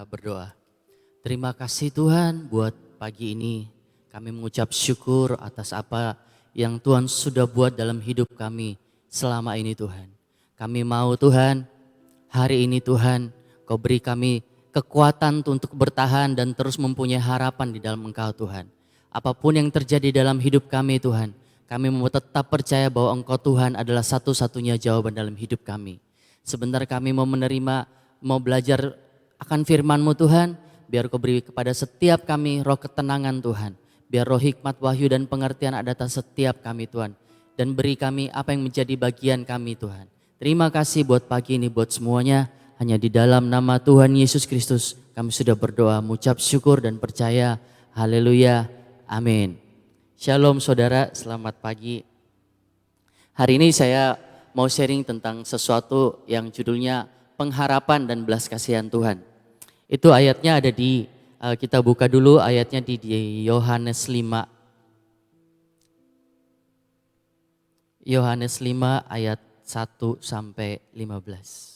berdoa. Terima kasih Tuhan buat pagi ini. Kami mengucap syukur atas apa yang Tuhan sudah buat dalam hidup kami selama ini Tuhan. Kami mau Tuhan, hari ini Tuhan, Kau beri kami kekuatan untuk bertahan dan terus mempunyai harapan di dalam Engkau Tuhan. Apapun yang terjadi dalam hidup kami Tuhan, kami mau tetap percaya bahwa Engkau Tuhan adalah satu-satunya jawaban dalam hidup kami. Sebentar kami mau menerima, mau belajar akan firman-Mu Tuhan, biar Kau beri kepada setiap kami roh ketenangan Tuhan. Biar roh hikmat, wahyu dan pengertian ada atas setiap kami Tuhan. Dan beri kami apa yang menjadi bagian kami Tuhan. Terima kasih buat pagi ini, buat semuanya. Hanya di dalam nama Tuhan Yesus Kristus kami sudah berdoa, mengucap syukur dan percaya. Haleluya, amin. Shalom saudara, selamat pagi. Hari ini saya mau sharing tentang sesuatu yang judulnya pengharapan dan belas kasihan Tuhan. Itu ayatnya ada di, kita buka dulu ayatnya di Yohanes 5. Yohanes 5 ayat 1 sampai 15.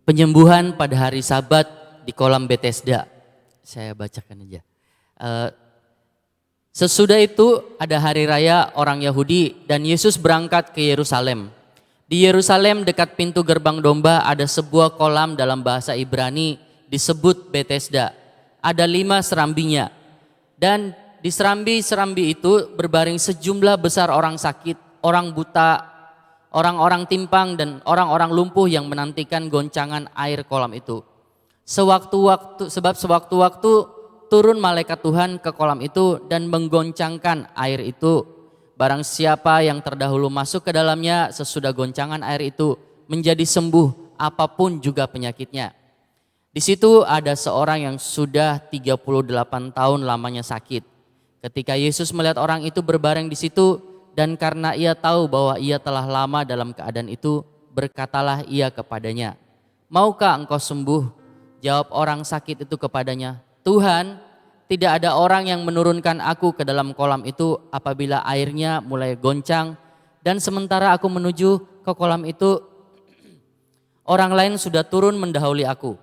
Penyembuhan pada hari Sabat di kolam Bethesda. Saya bacakan aja. Sesudah itu ada hari raya orang Yahudi dan Yesus berangkat ke Yerusalem. Di Yerusalem dekat pintu gerbang domba ada sebuah kolam dalam bahasa Ibrani disebut Bethesda. Ada 5 serambinya. Dan di serambi-serambi itu berbaring sejumlah besar orang sakit, orang buta, orang-orang timpang dan orang-orang lumpuh yang menantikan goncangan air kolam itu. Sewaktu-waktu turun malaikat Tuhan ke kolam itu dan menggoncangkan air itu. Barang siapa yang terdahulu masuk ke dalamnya sesudah goncangan air itu menjadi sembuh apapun juga penyakitnya. Di situ ada seorang yang sudah 38 tahun lamanya sakit. Ketika Yesus melihat orang itu berbaring di situ dan karena ia tahu bahwa ia telah lama dalam keadaan itu, berkatalah ia kepadanya, "Maukah engkau sembuh?" Jawab orang sakit itu kepadanya, "Tuhan, tidak ada orang yang menurunkan aku ke dalam kolam itu apabila airnya mulai goncang, dan sementara aku menuju ke kolam itu, orang lain sudah turun mendahului aku."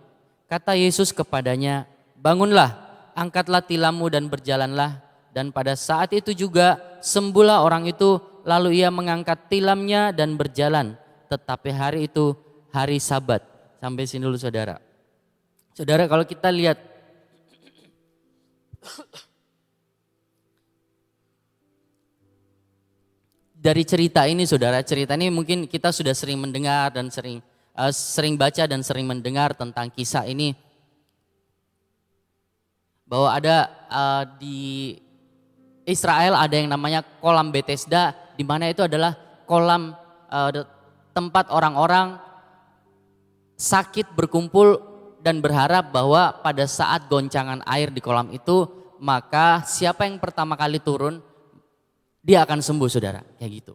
Kata Yesus kepadanya, "Bangunlah, angkatlah tilammu dan berjalanlah." Dan pada saat itu juga sembuhlah orang itu, lalu ia mengangkat tilamnya dan berjalan. Tetapi hari itu hari Sabat. Sampai sini dulu saudara. Saudara, kalau kita lihat dari cerita ini saudara, cerita ini mungkin kita sudah sering mendengar dan sering baca dan sering mendengar tentang kisah ini. Bahwa ada di Israel ada yang namanya kolam Bethesda, di mana itu adalah kolam tempat orang-orang sakit berkumpul dan berharap bahwa pada saat goncangan air di kolam itu, maka siapa yang pertama kali turun, dia akan sembuh saudara, kayak gitu.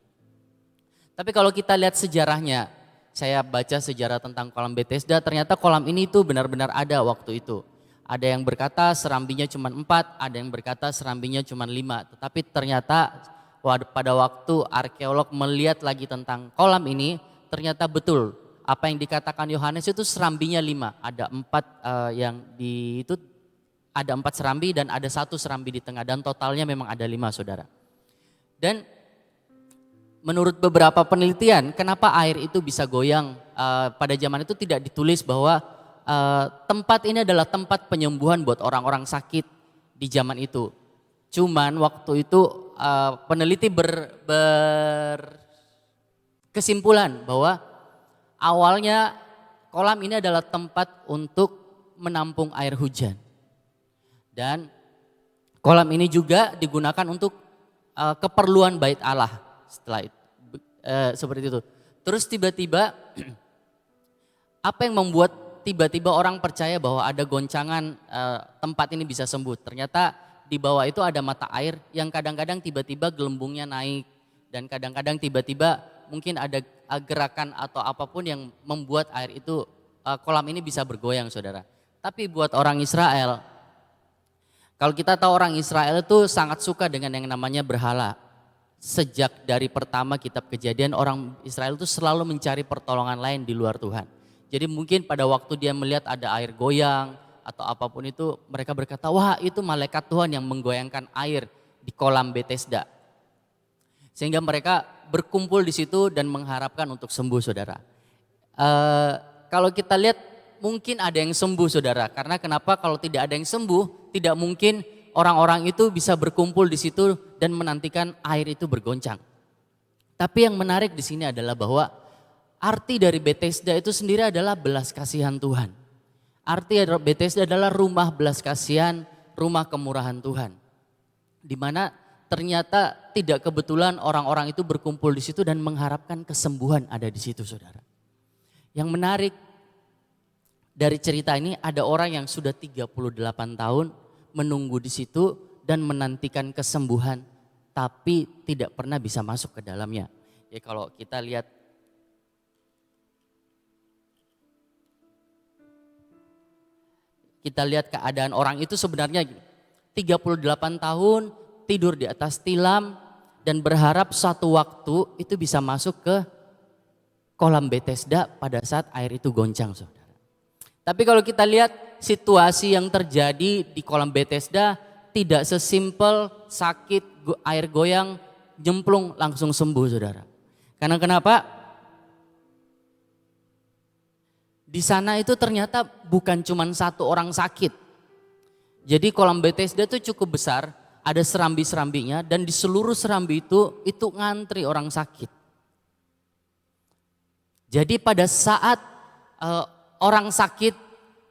Tapi kalau kita lihat sejarahnya, saya baca sejarah tentang kolam Bethesda, ternyata kolam ini tuh benar-benar ada waktu itu. Ada yang berkata serambinya cuma 4, ada yang berkata serambinya cuma 5. Tetapi ternyata pada waktu arkeolog melihat lagi tentang kolam ini, ternyata betul apa yang dikatakan Yohanes itu serambinya 5. Ada 4 ada 4 serambi dan ada 1 serambi di tengah, dan totalnya memang ada 5 saudara. Dan menurut beberapa penelitian, kenapa air itu bisa goyang pada zaman itu tidak ditulis bahwa tempat ini adalah tempat penyembuhan buat orang-orang sakit di zaman itu. Cuman waktu itu peneliti berkesimpulan bahwa awalnya kolam ini adalah tempat untuk menampung air hujan. Dan kolam ini juga digunakan untuk keperluan bait Allah setelah itu. Seperti itu. Terus tiba-tiba apa yang membuat tiba-tiba orang percaya bahwa ada goncangan tempat ini bisa sembuh? Ternyata di bawah itu ada mata air yang kadang-kadang tiba-tiba gelembungnya naik, dan kadang-kadang tiba-tiba mungkin ada gerakan atau apapun yang membuat air itu, kolam ini bisa bergoyang saudara. Tapi buat orang Israel, kalau kita tahu orang Israel itu sangat suka dengan yang namanya berhala. sejak dari pertama kitab Kejadian, orang Israel itu selalu mencari pertolongan lain di luar Tuhan. Jadi mungkin pada waktu dia melihat ada air goyang atau apapun itu, mereka berkata, wah itu malaikat Tuhan yang menggoyangkan air di kolam Bethesda. Sehingga mereka berkumpul di situ dan mengharapkan untuk sembuh, saudara. Kalau kita lihat mungkin ada yang sembuh, saudara. Karena kenapa? Kalau tidak ada yang sembuh, tidak mungkin orang-orang itu bisa berkumpul di situ dan menantikan air itu bergoncang. Tapi yang menarik di sini adalah bahwa arti dari Bethesda itu sendiri adalah belas kasihan Tuhan. Arti dari Bethesda adalah rumah belas kasihan, rumah kemurahan Tuhan. Di mana ternyata tidak kebetulan orang-orang itu berkumpul di situ dan mengharapkan kesembuhan ada di situ, saudara. Yang menarik dari cerita ini, ada orang yang sudah 38 tahun menunggu di situ dan menantikan kesembuhan, tapi tidak pernah bisa masuk ke dalamnya. Ya kalau kita lihat keadaan orang itu sebenarnya 38 tahun tidur di atas tilam dan berharap suatu waktu itu bisa masuk ke kolam Bethesda pada saat air itu goncang, saudara. Tapi kalau kita lihat situasi yang terjadi di kolam Bethesda tidak sesimpel sakit, air goyang, jemplung langsung sembuh, saudara. Karena kenapa? Di sana itu ternyata bukan cuma satu orang sakit. Jadi kolam Bethesda itu cukup besar, ada serambi-serambinya dan di seluruh serambi itu ngantri orang sakit. Jadi pada saat orang sakit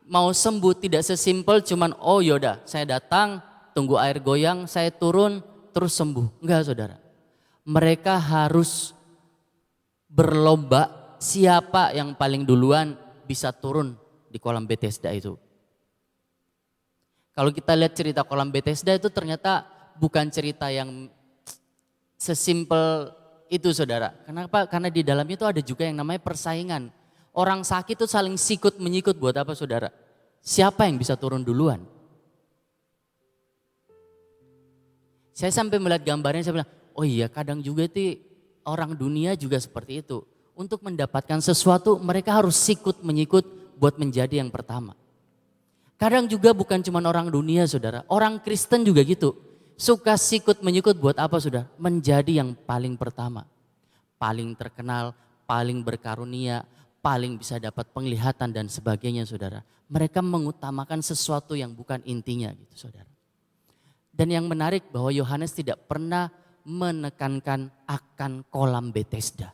mau sembuh tidak sesimpel cuman oh yaudah saya datang tunggu air goyang saya turun terus sembuh. Enggak, saudara. Mereka harus berlomba siapa yang paling duluan bisa turun di kolam Bethesda itu. Kalau kita lihat cerita kolam Bethesda itu ternyata bukan cerita yang sesimpel itu, saudara. Kenapa? Karena di dalam itu ada juga yang namanya persaingan. Orang sakit itu saling sikut menyikut buat apa, saudara? Siapa yang bisa turun duluan? Saya sampai melihat gambarnya, saya bilang, oh iya kadang juga itu orang dunia juga seperti itu. Untuk mendapatkan sesuatu mereka harus sikut menyikut buat menjadi yang pertama. Kadang juga bukan cuma orang dunia, saudara. Orang Kristen juga gitu. Suka sikut menyikut buat apa, saudara? Menjadi yang paling pertama. Paling terkenal, paling berkarunia, paling bisa dapat penglihatan dan sebagainya, saudara. Mereka mengutamakan sesuatu yang bukan intinya gitu, saudara. Dan yang menarik bahwa Yohanes tidak pernah menekankan akan kolam Bethesda.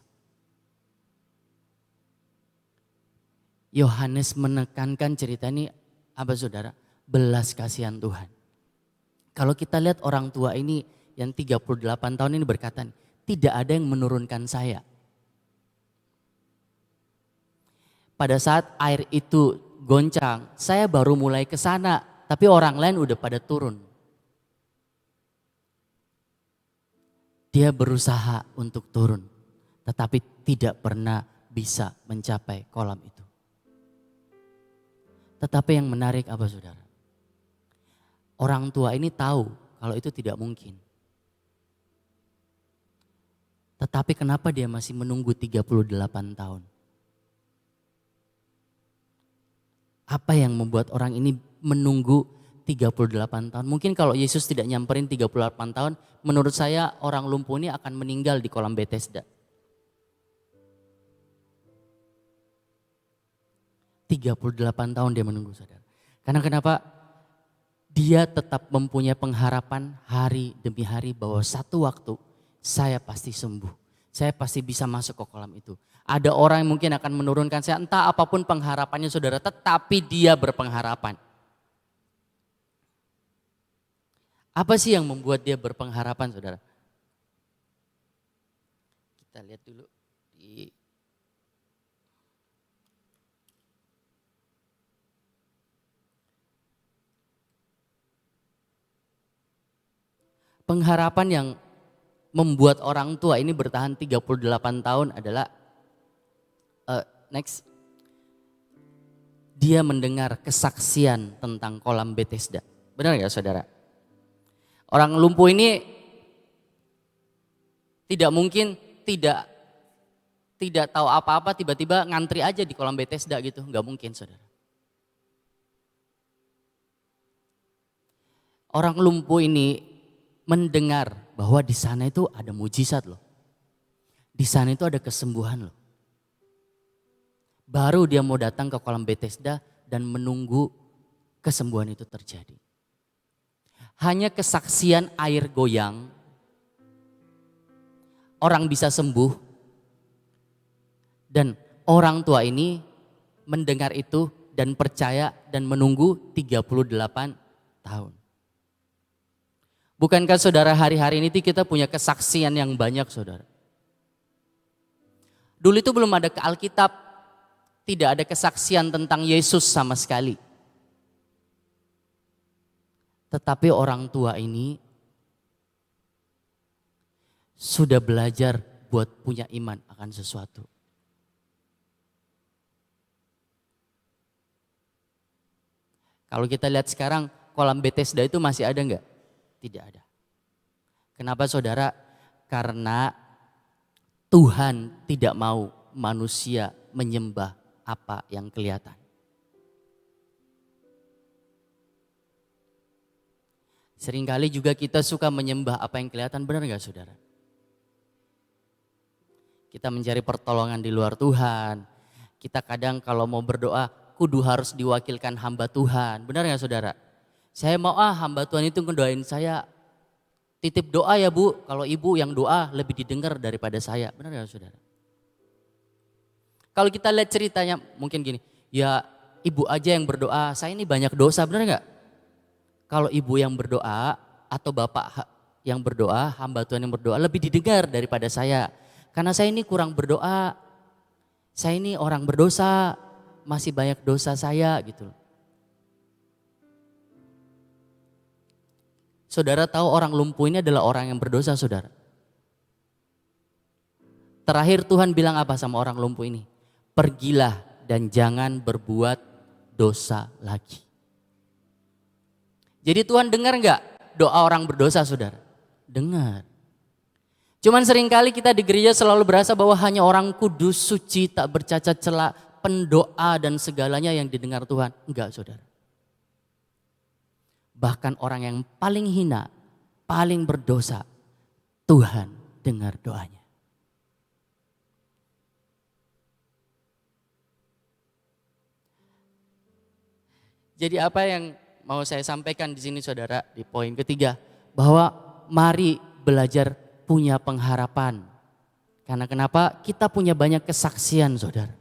Yohanes menekankan cerita ini apa, saudara? Belas kasihan Tuhan. Kalau kita lihat orang tua ini yang 38 tahun ini berkata, tidak ada yang menurunkan saya. Pada saat air itu goncang, saya baru mulai ke sana, tapi orang lain udah pada turun. Dia berusaha untuk turun, tetapi tidak pernah bisa mencapai kolam itu. Tetapi yang menarik apa, saudara? Orang tua ini tahu kalau itu tidak mungkin. Tetapi kenapa dia masih menunggu 38 tahun? Apa yang membuat orang ini menunggu 38 tahun? Mungkin kalau Yesus tidak nyamperin 38 tahun, menurut saya orang lumpuh ini akan meninggal di kolam Bethesda. 38 tahun dia menunggu, saudara. Karena kenapa? Dia tetap mempunyai pengharapan hari demi hari bahwa satu waktu saya pasti sembuh. Saya pasti bisa masuk ke kolam itu. Ada orang yang mungkin akan menurunkan saya, entah apapun pengharapannya, saudara, tetapi dia berpengharapan. Apa sih yang membuat dia berpengharapan, saudara? Kita lihat dulu di pengharapan yang membuat orang tua ini bertahan 38 tahun adalah next. Dia mendengar kesaksian tentang kolam Bethesda. Benar gak, saudara? Orang lumpuh ini Tidak mungkin tidak tahu apa-apa tiba-tiba ngantri aja di kolam Bethesda gitu, nggak mungkin saudara. Orang lumpuh ini mendengar bahwa di sana itu ada mujizat loh. Di sana itu ada kesembuhan loh. Baru dia mau datang ke kolam Bethesda dan menunggu kesembuhan itu terjadi. Hanya kesaksian air goyang, orang bisa sembuh, dan orang tua ini mendengar itu dan percaya dan menunggu 38 tahun. Bukankah saudara hari-hari ini kita punya kesaksian yang banyak saudara? Dulu itu belum ada ke Alkitab, tidak ada kesaksian tentang Yesus sama sekali. Tetapi orang tua ini sudah belajar buat punya iman akan sesuatu. Kalau kita lihat sekarang kolam Bethesda itu masih ada enggak? Tidak ada. Kenapa saudara? Karena Tuhan tidak mau manusia menyembah apa yang kelihatan. Seringkali juga kita suka menyembah apa yang kelihatan, benar enggak saudara? Kita mencari pertolongan di luar Tuhan. Kita kadang kalau mau berdoa, kudu harus diwakilkan hamba Tuhan. Benar enggak saudara? Saya mau hamba Tuhan itu ngedoain saya. Titip doa ya Bu, kalau ibu yang doa lebih didengar daripada saya. Benar enggak saudara? Kalau kita lihat ceritanya mungkin gini, ya ibu aja yang berdoa, saya ini banyak dosa, benar enggak? Kalau ibu yang berdoa atau bapak yang berdoa, hamba Tuhan yang berdoa lebih didengar daripada saya. Karena saya ini kurang berdoa, saya ini orang berdosa, masih banyak dosa saya gitu. Saudara tahu orang lumpuh ini adalah orang yang berdosa saudara. Terakhir Tuhan bilang apa sama orang lumpuh ini? Pergilah dan jangan berbuat dosa lagi. Jadi Tuhan dengar enggak doa orang berdosa saudara? Dengar. Cuman seringkali kita di gereja selalu berasa bahwa hanya orang kudus, suci, tak bercacat celah, pendoa dan segalanya yang didengar Tuhan. Enggak saudara. Bahkan orang yang paling hina, paling berdosa, Tuhan dengar doanya. Jadi apa yang mau saya sampaikan di sini saudara, di poin ketiga, bahwa mari belajar punya pengharapan. Karena kenapa? Kita punya banyak kesaksian saudara.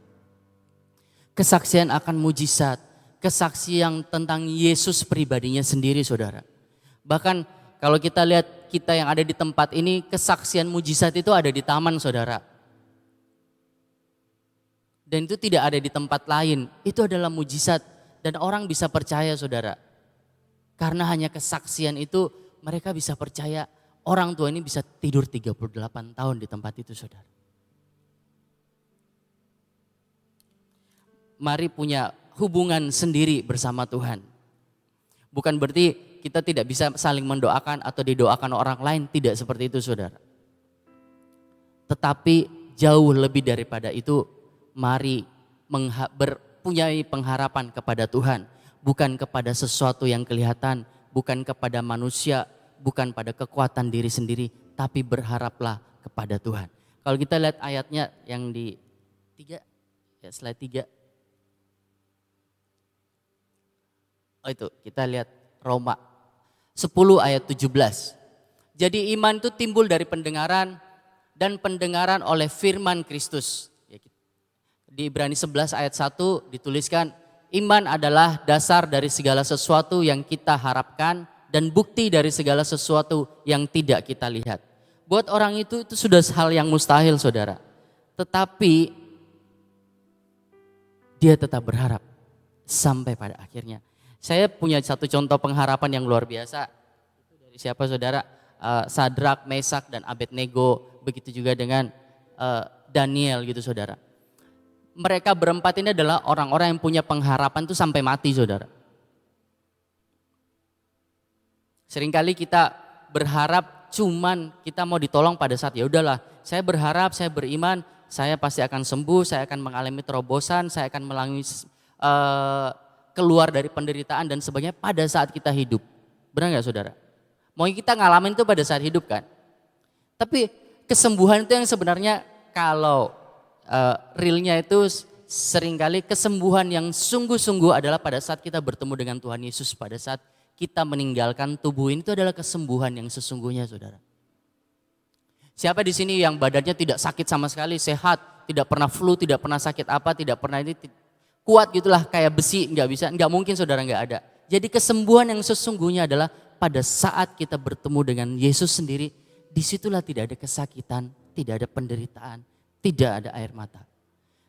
Kesaksian akan mujizat, kesaksian tentang Yesus pribadinya sendiri saudara. Bahkan kalau kita lihat kita yang ada di tempat ini, kesaksian mujizat itu ada di taman saudara. Dan itu tidak ada di tempat lain, itu adalah mujizat dan orang bisa percaya saudara. Karena hanya kesaksian itu mereka bisa percaya orang tua ini bisa tidur 38 tahun di tempat itu saudara. Mari punya hubungan sendiri bersama Tuhan. Bukan berarti kita tidak bisa saling mendoakan atau didoakan orang lain, tidak seperti itu saudara. Tetapi jauh lebih daripada itu, mari mempunyai pengharapan kepada Tuhan. Bukan kepada sesuatu yang kelihatan, bukan kepada manusia, bukan pada kekuatan diri sendiri, tapi berharaplah kepada Tuhan. Kalau kita lihat ayatnya yang di 3, ya slide 3. Oh itu, kita lihat Roma 10 ayat 17. Jadi iman itu timbul dari pendengaran dan pendengaran oleh firman Kristus. Di Ibrani 11 ayat 1 dituliskan, iman adalah dasar dari segala sesuatu yang kita harapkan dan bukti dari segala sesuatu yang tidak kita lihat. Buat orang itu sudah hal yang mustahil saudara. Tetapi dia tetap berharap sampai pada akhirnya. Saya punya satu contoh pengharapan yang luar biasa. Itu dari siapa saudara? Sadrak, Mesak, dan Abednego. Begitu juga dengan Daniel gitu saudara. Mereka berempat ini adalah orang-orang yang punya pengharapan itu sampai mati saudara. Seringkali kita berharap cuman kita mau ditolong pada saat ya udahlah, saya berharap, saya beriman, saya pasti akan sembuh, saya akan mengalami terobosan, saya akan melalui keluar dari penderitaan dan sebagainya pada saat kita hidup. Benar nggak saudara? Mau kita ngalamin itu pada saat hidup kan? Tapi kesembuhan itu yang sebenarnya kalau realnya itu seringkali kesembuhan yang sungguh-sungguh adalah pada saat kita bertemu dengan Tuhan Yesus, pada saat kita meninggalkan tubuh ini, itu adalah kesembuhan yang sesungguhnya saudara. Siapa di sini yang badannya tidak sakit sama sekali, sehat, tidak pernah flu, tidak pernah sakit apa, tidak pernah ini kuat gitulah kayak besi, nggak mungkin saudara nggak ada. Jadi kesembuhan yang sesungguhnya adalah pada saat kita bertemu dengan Yesus sendiri, disitulah tidak ada kesakitan, tidak ada penderitaan, tidak ada air mata.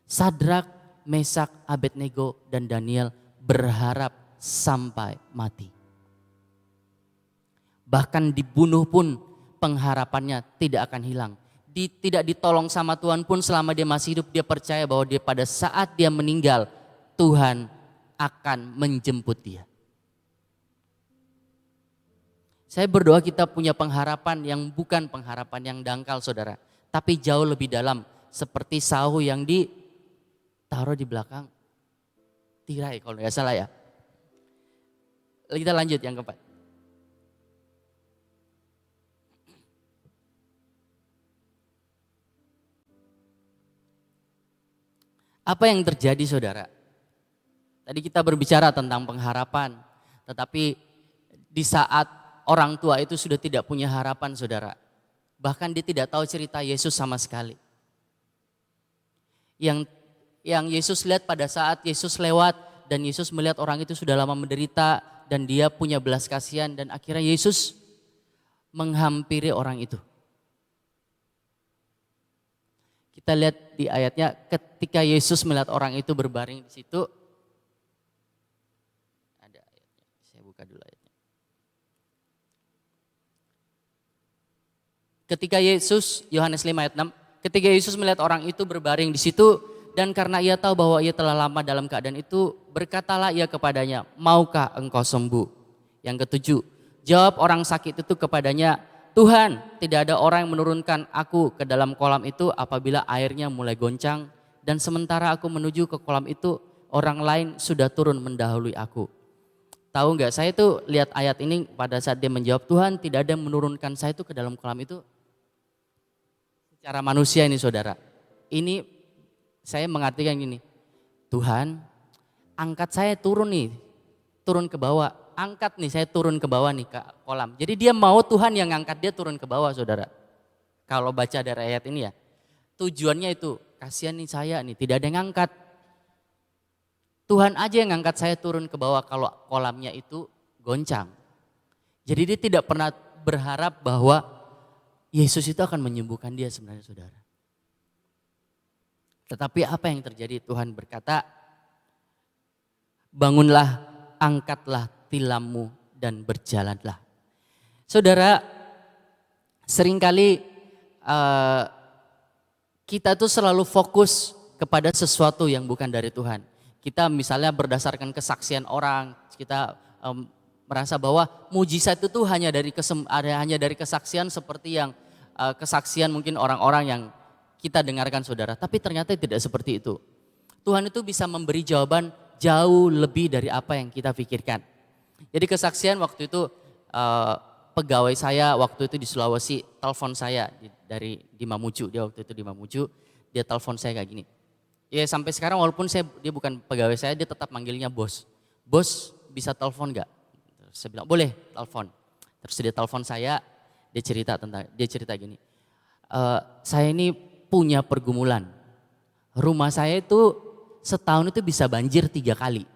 Sadrak, Mesak, Abednego, dan Daniel berharap sampai mati. Bahkan dibunuh pun pengharapannya tidak akan hilang. Tidak ditolong sama Tuhan pun selama dia masih hidup, dia percaya bahwa dia pada saat dia meninggal, Tuhan akan menjemput dia. Saya berdoa kita punya pengharapan yang bukan pengharapan yang dangkal saudara, tapi jauh lebih dalam, seperti sahu yang ditaruh di belakang tirai kalau nggak salah ya. Kita lanjut yang keempat. Apa yang terjadi saudara? Tadi kita berbicara tentang pengharapan, tetapi di saat orang tua itu sudah tidak punya harapan saudara. Bahkan dia tidak tahu cerita Yesus sama sekali. Yang Yesus lihat pada saat Yesus lewat dan Yesus melihat orang itu sudah lama menderita dan dia punya belas kasihan dan akhirnya Yesus menghampiri orang itu. Kita lihat di ayatnya ketika Yesus melihat orang itu berbaring di situ. Ada ayatnya, saya buka dulu ayatnya. Ketika Yesus, Yohanes 5 ayat 6, ketika Yesus melihat orang itu berbaring di situ dan karena ia tahu bahwa ia telah lama dalam keadaan itu, berkatalah ia kepadanya, maukah engkau sembuh? Yang ketujuh, jawab orang sakit itu kepadanya, Tuhan, tidak ada orang yang menurunkan aku ke dalam kolam itu apabila airnya mulai goncang dan sementara aku menuju ke kolam itu orang lain sudah turun mendahului aku. Tahu nggak, saya itu lihat ayat ini pada saat dia menjawab Tuhan tidak ada yang menurunkan saya itu ke dalam kolam itu. Secara manusia ini saudara, ini saya mengartikan gini, Tuhan angkat saya turun ke bawah. Angkat nih, saya turun ke bawah nih ke kolam. Jadi dia mau Tuhan yang ngangkat dia turun ke bawah saudara. Kalau baca dari ayat ini ya. Tujuannya itu, kasihan nih saya nih, tidak ada yang ngangkat. Tuhan aja yang ngangkat saya turun ke bawah kalau kolamnya itu goncang. Jadi dia tidak pernah berharap bahwa Yesus itu akan menyembuhkan dia sebenarnya saudara. Tetapi apa yang terjadi? Tuhan berkata, bangunlah, angkatlah tilammu dan berjalanlah. Saudara, seringkali kita tuh selalu fokus kepada sesuatu yang bukan dari Tuhan. Kita misalnya berdasarkan kesaksian orang, kita merasa bahwa mujizat itu hanya dari kesaksian seperti yang kesaksian mungkin orang-orang yang kita dengarkan saudara. Tapi ternyata tidak seperti itu. Tuhan itu bisa memberi jawaban jauh lebih dari apa yang kita pikirkan. Jadi kesaksian waktu itu pegawai saya waktu itu di Sulawesi telepon saya di Mamuju, dia waktu itu di Mamuju, dia telepon saya kayak gini. Ya sampai sekarang walaupun dia bukan pegawai saya, dia tetap manggilnya bos. Bos bisa telepon nggak? Saya bilang boleh telepon. Terus dia telepon saya, dia cerita gini. Saya ini punya pergumulan. Rumah saya itu setahun itu bisa banjir 3 kali.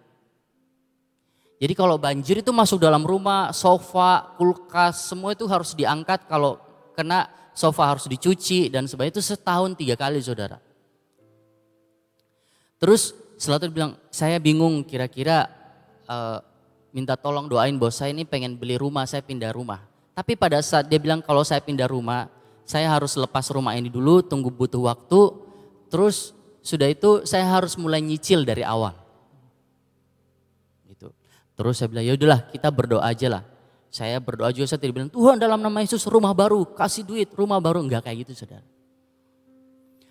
Jadi kalau banjir itu masuk dalam rumah, sofa, kulkas, semua itu harus diangkat. Kalau kena sofa harus dicuci dan sebagainya, itu setahun 3 kali saudara. Terus setelah itu bilang, saya bingung kira-kira minta tolong doain bos saya ini pengen beli rumah, saya pindah rumah. Tapi pada saat dia bilang kalau saya pindah rumah, saya harus lepas rumah ini dulu, tunggu butuh waktu. Terus sudah itu saya harus mulai nyicil dari awal. Terus saya bilang ya udahlah kita berdoa aja lah. Saya berdoa juga, saya tidak bilang, Tuhan dalam nama Yesus rumah baru, kasih duit, rumah baru. Enggak kayak gitu saudara.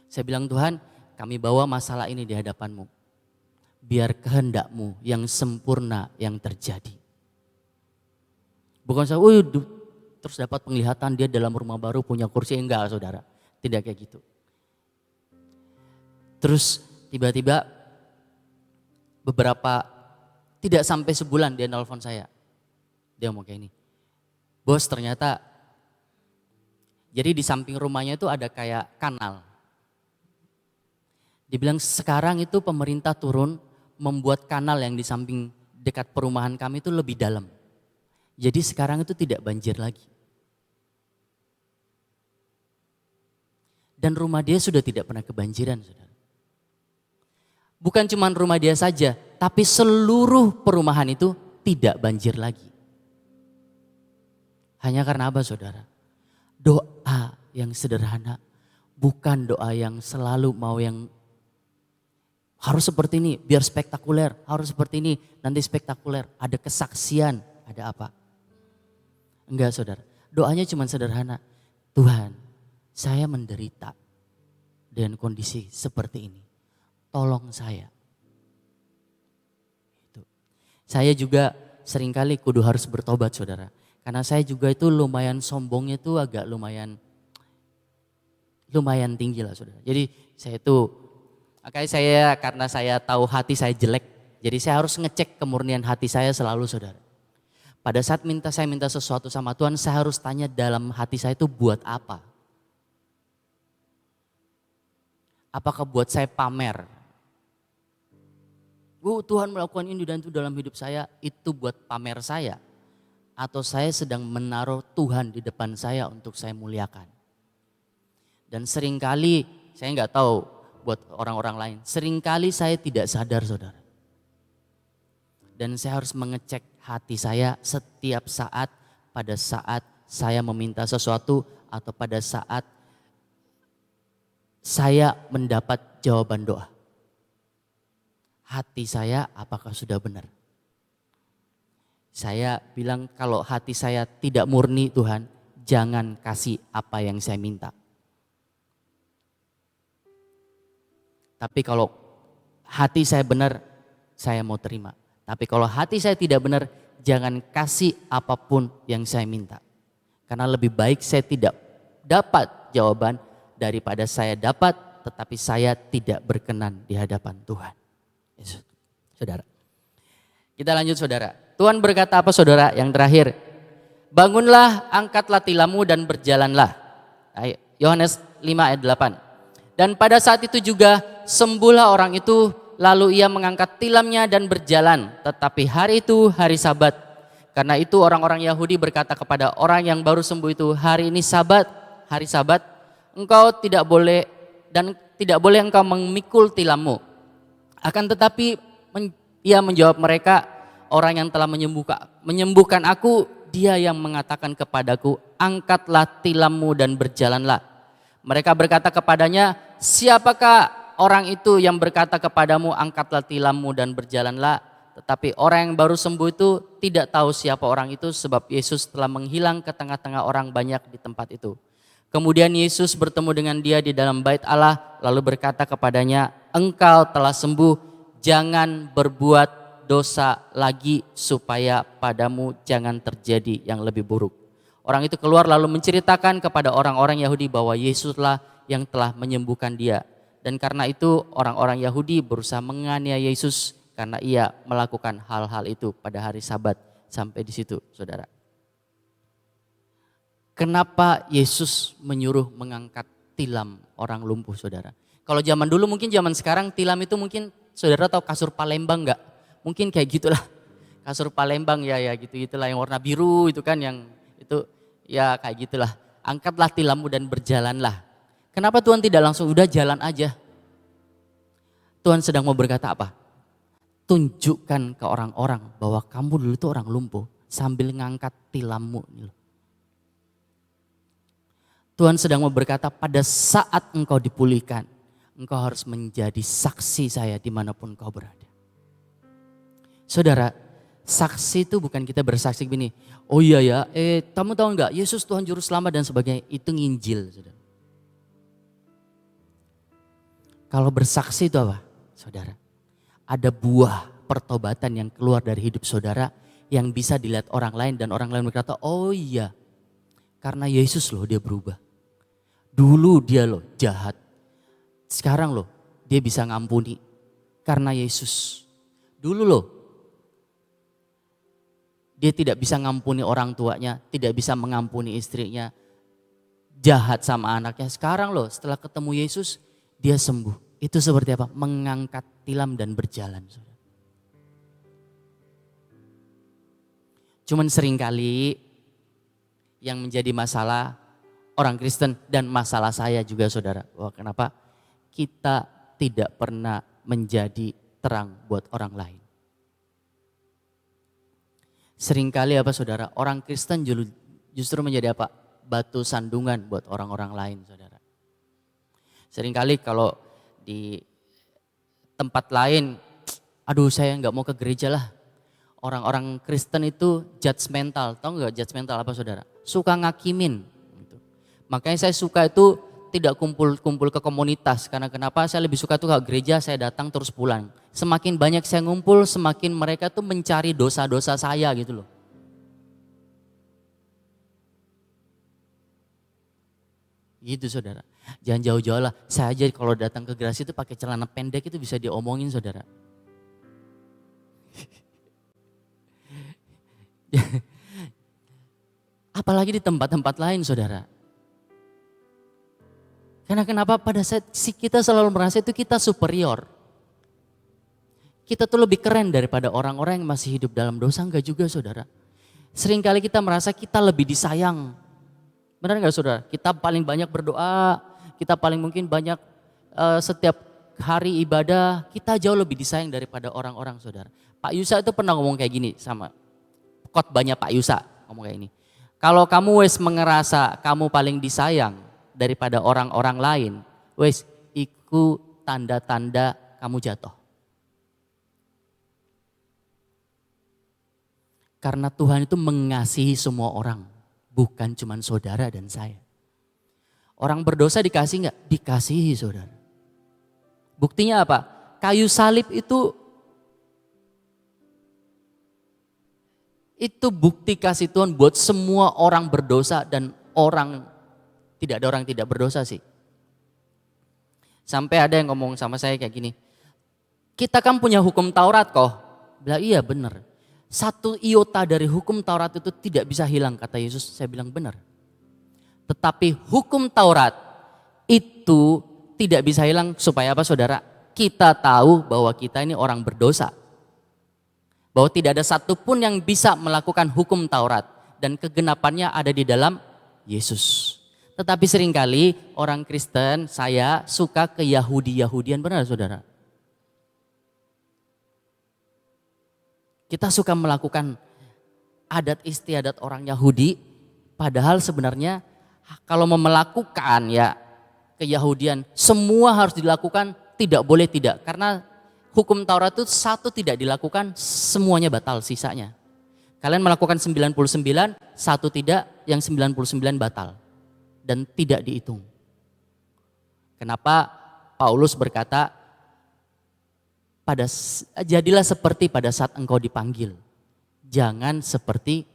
Saya bilang, Tuhan kami bawa masalah ini di hadapan-Mu. Biar kehendak-Mu yang sempurna yang terjadi. Bukan saya, terus dapat penglihatan dia dalam rumah baru punya kursi. Enggak saudara, tidak kayak gitu. Terus tiba-tiba beberapa, tidak sampai sebulan dia nelfon saya. Dia mau kayak ini, bos ternyata, jadi di samping rumahnya itu ada kayak kanal. Dibilang sekarang itu pemerintah turun membuat kanal yang di samping dekat perumahan kami itu lebih dalam. Jadi sekarang itu tidak banjir lagi. Dan rumah dia sudah tidak pernah kebanjiran saudara. Bukan cuma rumah dia saja, tapi seluruh perumahan itu tidak banjir lagi. Hanya karena apa saudara? Doa yang sederhana, bukan doa yang selalu mau yang harus seperti ini, biar spektakuler, harus seperti ini, nanti spektakuler, ada kesaksian, ada apa. Enggak saudara, doanya cuma sederhana. Tuhan, saya menderita dengan kondisi seperti ini, tolong saya. Saya juga seringkali kudu harus bertobat saudara. Karena saya juga itu lumayan sombongnya itu agak lumayan tinggi lah saudara. Jadi saya itu, makanya karena saya tahu hati saya jelek, jadi saya harus ngecek kemurnian hati saya selalu saudara. Pada saat saya minta sesuatu sama Tuhan, saya harus tanya dalam hati saya itu buat apa? Apakah buat saya pamer? Tuhan melakukan ini dan itu dalam hidup saya, itu buat pamer saya. Atau saya sedang menaruh Tuhan di depan saya untuk saya muliakan. Dan seringkali, saya nggak tahu buat orang-orang lain, seringkali saya tidak sadar saudara. Dan saya harus mengecek hati saya setiap saat, pada saat saya meminta sesuatu atau pada saat saya mendapat jawaban doa. Hati saya apakah sudah benar? Saya bilang kalau hati saya tidak murni Tuhan, jangan kasih apa yang saya minta. Tapi kalau hati saya benar, saya mau terima. Tapi kalau hati saya tidak benar, jangan kasih apapun yang saya minta. Karena lebih baik saya tidak dapat jawaban daripada saya dapat tetapi saya tidak berkenan di hadapan Tuhan. Yesus. Saudara. Kita lanjut saudara. Tuhan berkata apa saudara yang terakhir? Bangunlah, angkatlah tilammu dan berjalanlah. Yohanes 5 ayat 8. Dan pada saat itu juga sembuhlah orang itu, lalu ia mengangkat tilamnya dan berjalan. Tetapi hari itu hari Sabat. Karena itu orang-orang Yahudi berkata kepada orang yang baru sembuh itu, hari ini Sabat, hari Sabat, engkau tidak boleh dan tidak boleh engkau memikul tilammu. Akan tetapi ia menjawab mereka, orang yang telah menyembuhkan aku, dia yang mengatakan kepadaku, angkatlah tilammu dan berjalanlah. Mereka berkata kepadanya, siapakah orang itu yang berkata kepadamu, angkatlah tilammu dan berjalanlah? Tetapi orang yang baru sembuh itu tidak tahu siapa orang itu, sebab Yesus telah menghilang ke tengah-tengah orang banyak di tempat itu. Kemudian Yesus bertemu dengan dia di dalam bait Allah, lalu berkata kepadanya, engkau telah sembuh, jangan berbuat dosa lagi supaya padamu jangan terjadi yang lebih buruk. Orang itu keluar lalu menceritakan kepada orang-orang Yahudi bahwa Yesuslah yang telah menyembuhkan dia. Dan karena itu orang-orang Yahudi berusaha menganiaya Yesus karena ia melakukan hal-hal itu pada hari Sabat. Sampai di situ saudara. Kenapa Yesus menyuruh mengangkat tilam orang lumpuh saudara? Kalau zaman dulu mungkin zaman sekarang tilam itu mungkin saudara tahu kasur Palembang enggak? Mungkin kayak gitulah, kasur Palembang ya gitu-gitulah yang warna biru itu kan yang itu ya kayak gitulah. Angkatlah tilammu dan berjalanlah. Kenapa Tuhan tidak langsung udah jalan aja? Tuhan sedang mau berkata apa? Tunjukkan ke orang-orang bahwa kamu dulu itu orang lumpuh sambil ngangkat tilammu. Tuhan sedang mau berkata pada saat engkau dipulihkan, engkau harus menjadi saksi saya dimanapun kau berada. Saudara, Saksi itu bukan kita bersaksi begini, oh iya ya, kamu tahu nggak Yesus Tuhan Juru Selamat dan sebagainya, itu nginjil. Saudara. Kalau bersaksi itu apa? Saudara, ada buah pertobatan yang keluar dari hidup saudara yang bisa dilihat orang lain dan orang lain berkata, oh iya, karena Yesus loh dia berubah. Dulu dia loh jahat, sekarang loh dia bisa ngampuni karena Yesus. Dulu loh dia tidak bisa ngampuni orang tuanya, tidak bisa mengampuni istrinya, jahat sama anaknya. Sekarang loh setelah ketemu Yesus dia sembuh. Itu seperti apa? Mengangkat tilam dan berjalan. Cuman seringkali yang menjadi masalah orang Kristen dan masalah saya juga saudara. Wah, kenapa? Kita tidak pernah menjadi terang buat orang lain. Seringkali apa saudara, orang Kristen justru menjadi apa? Batu sandungan buat orang-orang lain saudara. Seringkali kalau di tempat lain, aduh saya nggak mau ke gereja lah. Orang-orang Kristen itu judgmental, tahu nggak judgmental apa saudara? Suka ngakimin. Gitu. Makanya saya suka itu tidak kumpul-kumpul ke komunitas, karena kenapa? Saya lebih suka tuh ke gereja, saya datang terus pulang. Semakin banyak saya ngumpul, semakin mereka tuh mencari dosa-dosa saya gitu loh. Gitu saudara. Jangan jauh-jauh lah. Saya aja kalau datang ke Grasi itu pakai celana pendek itu bisa diomongin saudara. Apalagi di tempat-tempat lain saudara. Karena kenapa pada saat kita selalu merasa itu kita superior. Kita tuh lebih keren daripada orang-orang yang masih hidup dalam dosa, enggak juga saudara. Seringkali kita merasa kita lebih disayang. Benar enggak saudara? Kita paling banyak berdoa, kita paling mungkin banyak setiap hari ibadah, kita jauh lebih disayang daripada orang-orang saudara. Pak Yusa itu pernah ngomong kayak gini sama khotbahnya Pak Yusa, ngomong kayak ini. Kalau kamu wes mengerasa kamu paling disayang daripada orang-orang lain, wes iku tanda-tanda kamu jatuh. Karena Tuhan itu mengasihi semua orang, bukan cuma saudara dan saya. Orang berdosa dikasih enggak? Dikasihi saudara. Buktinya apa? Kayu salib itu bukti kasih Tuhan buat semua orang berdosa dan orang, tidak ada orang tidak berdosa sih. Sampai ada yang ngomong sama saya kayak gini, kita kan punya hukum Taurat kok. Bilang iya benar. Satu iota dari hukum Taurat itu tidak bisa hilang kata Yesus. Saya bilang benar. Tetapi hukum Taurat itu tidak bisa hilang supaya apa saudara? Kita tahu bahwa kita ini orang berdosa. Bahwa tidak ada satupun yang bisa melakukan hukum Taurat. Dan kegenapannya ada di dalam Yesus. Tetapi seringkali orang Kristen, saya suka ke Yahudi-Yahudian, benar saudara? Kita suka melakukan adat istiadat orang Yahudi, padahal sebenarnya kalau mau melakukan ya keyahudian, semua harus dilakukan, tidak boleh tidak. Karena hukum Taurat itu satu tidak dilakukan, semuanya batal sisanya. Kalian melakukan 99, satu tidak, yang 99 batal. Dan tidak dihitung. Kenapa Paulus berkata, jadilah seperti pada saat engkau dipanggil. Jangan seperti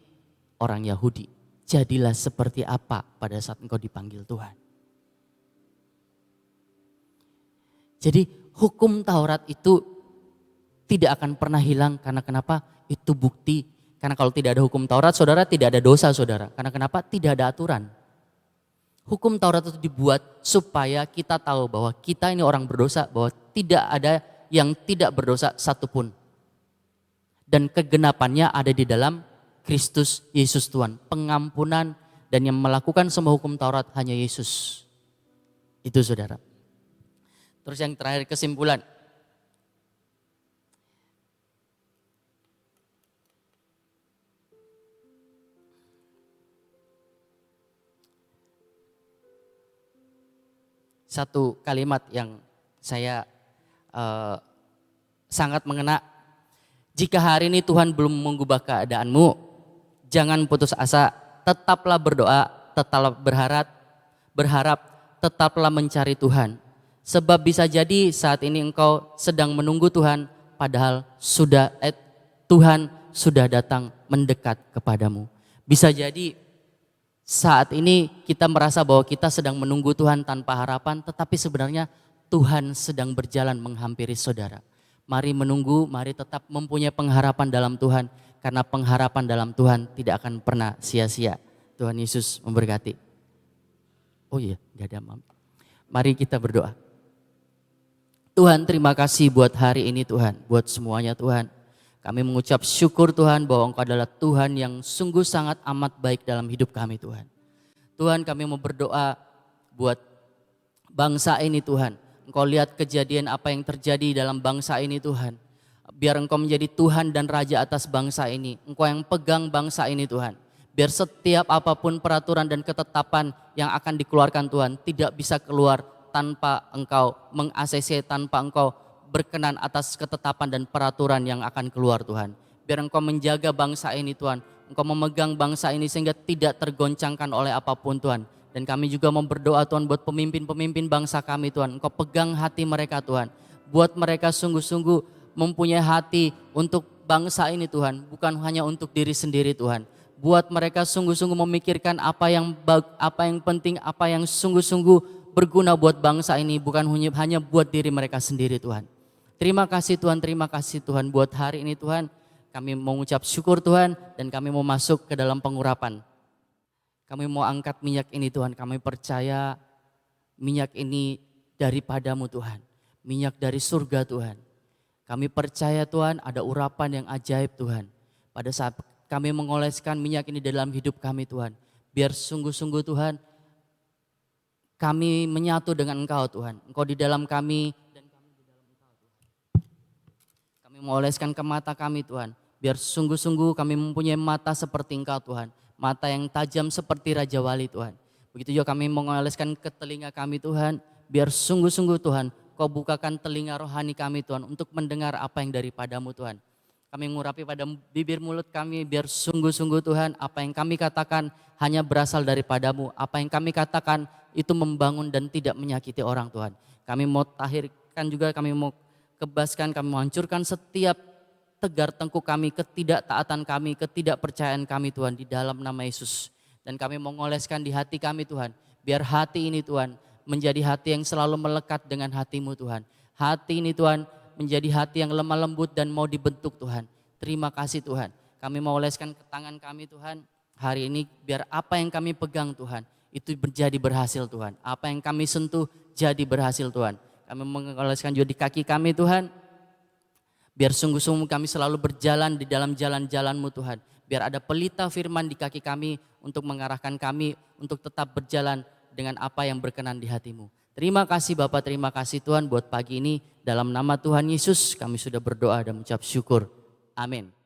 orang Yahudi. Jadilah seperti apa pada saat engkau dipanggil Tuhan. Jadi hukum Taurat itu tidak akan pernah hilang karena kenapa? Itu bukti. Karena kalau tidak ada hukum Taurat, saudara tidak ada dosa saudara. Karena kenapa? Tidak ada aturan. Hukum Taurat itu dibuat supaya kita tahu bahwa kita ini orang berdosa, bahwa tidak ada yang tidak berdosa satupun. Dan kegenapannya ada di dalam Kristus Yesus Tuhan. Pengampunan dan yang melakukan semua hukum Taurat hanya Yesus. Itu saudara. Terus yang terakhir kesimpulan. Satu kalimat yang saya sangat mengena. Jika hari ini Tuhan belum mengubah keadaanmu, jangan putus asa, tetaplah berdoa, tetaplah berharap, tetaplah mencari Tuhan. Sebab bisa jadi saat ini engkau sedang menunggu Tuhan, padahal Tuhan sudah datang mendekat kepadamu. Bisa jadi saat ini kita merasa bahwa kita sedang menunggu Tuhan tanpa harapan, tetapi sebenarnya Tuhan sedang berjalan menghampiri saudara. Mari menunggu, mari tetap mempunyai pengharapan dalam Tuhan, karena pengharapan dalam Tuhan tidak akan pernah sia-sia. Tuhan Yesus memberkati. Oh iya, gak ada mami. Mari kita berdoa. Tuhan, terima kasih buat hari ini Tuhan, buat semuanya Tuhan. Kami mengucap syukur Tuhan bahwa Engkau adalah Tuhan yang sungguh sangat amat baik dalam hidup kami Tuhan. Tuhan, kami mau berdoa buat bangsa ini Tuhan. Engkau lihat kejadian apa yang terjadi dalam bangsa ini Tuhan. Biar Engkau menjadi Tuhan dan Raja atas bangsa ini. Engkau yang pegang bangsa ini Tuhan. Biar setiap apapun peraturan dan ketetapan yang akan dikeluarkan Tuhan tidak bisa keluar tanpa Engkau meng-ACC, tanpa Engkau berkenan atas ketetapan dan peraturan yang akan keluar Tuhan. Biar Engkau menjaga bangsa ini Tuhan. Engkau memegang bangsa ini sehingga tidak tergoncangkan oleh apapun Tuhan. Dan kami juga mau berdoa Tuhan buat pemimpin-pemimpin bangsa kami Tuhan. Engkau pegang hati mereka Tuhan. Buat mereka sungguh-sungguh mempunyai hati untuk bangsa ini Tuhan. Bukan hanya untuk diri sendiri Tuhan. Buat mereka sungguh-sungguh memikirkan apa yang penting, apa yang sungguh-sungguh berguna buat bangsa ini. Bukan hanya buat diri mereka sendiri Tuhan. Terima kasih Tuhan buat hari ini Tuhan. Kami mau mengucap syukur Tuhan dan kami mau masuk ke dalam pengurapan. Kami mau angkat minyak ini Tuhan, kami percaya minyak ini daripadamu Tuhan. Minyak dari surga Tuhan. Kami percaya Tuhan ada urapan yang ajaib Tuhan. Pada saat kami mengoleskan minyak ini dalam hidup kami Tuhan. Biar sungguh-sungguh Tuhan kami menyatu dengan Engkau Tuhan. Engkau di dalam kami dan kami di dalam Engkau Tuhan. Kami mengoleskan ke mata kami Tuhan. Biar sungguh-sungguh kami mempunyai mata seperti Engkau Tuhan. Mata yang tajam seperti Raja Wali Tuhan. Begitu juga kami mengoleskan ke telinga kami Tuhan. Biar sungguh-sungguh Tuhan Kau bukakan telinga rohani kami Tuhan untuk mendengar apa yang daripadamu Tuhan. Kami mengurapi pada bibir mulut kami biar sungguh-sungguh Tuhan apa yang kami katakan hanya berasal daripadamu. Apa yang kami katakan itu membangun dan tidak menyakiti orang Tuhan. Kami mau tahirkan juga, kami mau kebaskan, kami mau hancurkan setiap tegar tengkuk kami, ketidaktaatan kami, ketidakpercayaan kami Tuhan di dalam nama Yesus. Dan kami mau ngoleskan di hati kami Tuhan. Biar hati ini Tuhan menjadi hati yang selalu melekat dengan hati-Mu Tuhan. Hati ini Tuhan menjadi hati yang lemah lembut dan mau dibentuk Tuhan. Terima kasih Tuhan. Kami mau oleskan ke tangan kami Tuhan hari ini biar apa yang kami pegang Tuhan itu menjadi berhasil Tuhan. Apa yang kami sentuh jadi berhasil Tuhan. Kami mengoleskan juga di kaki kami Tuhan. Biar sungguh-sungguh kami selalu berjalan di dalam jalan-jalan-Mu Tuhan. Biar ada pelita firman di kaki kami untuk mengarahkan kami untuk tetap berjalan dengan apa yang berkenan di hati-Mu. Terima kasih Bapak, terima kasih Tuhan buat pagi ini. Dalam nama Tuhan Yesus kami sudah berdoa dan mengucap syukur. Amin.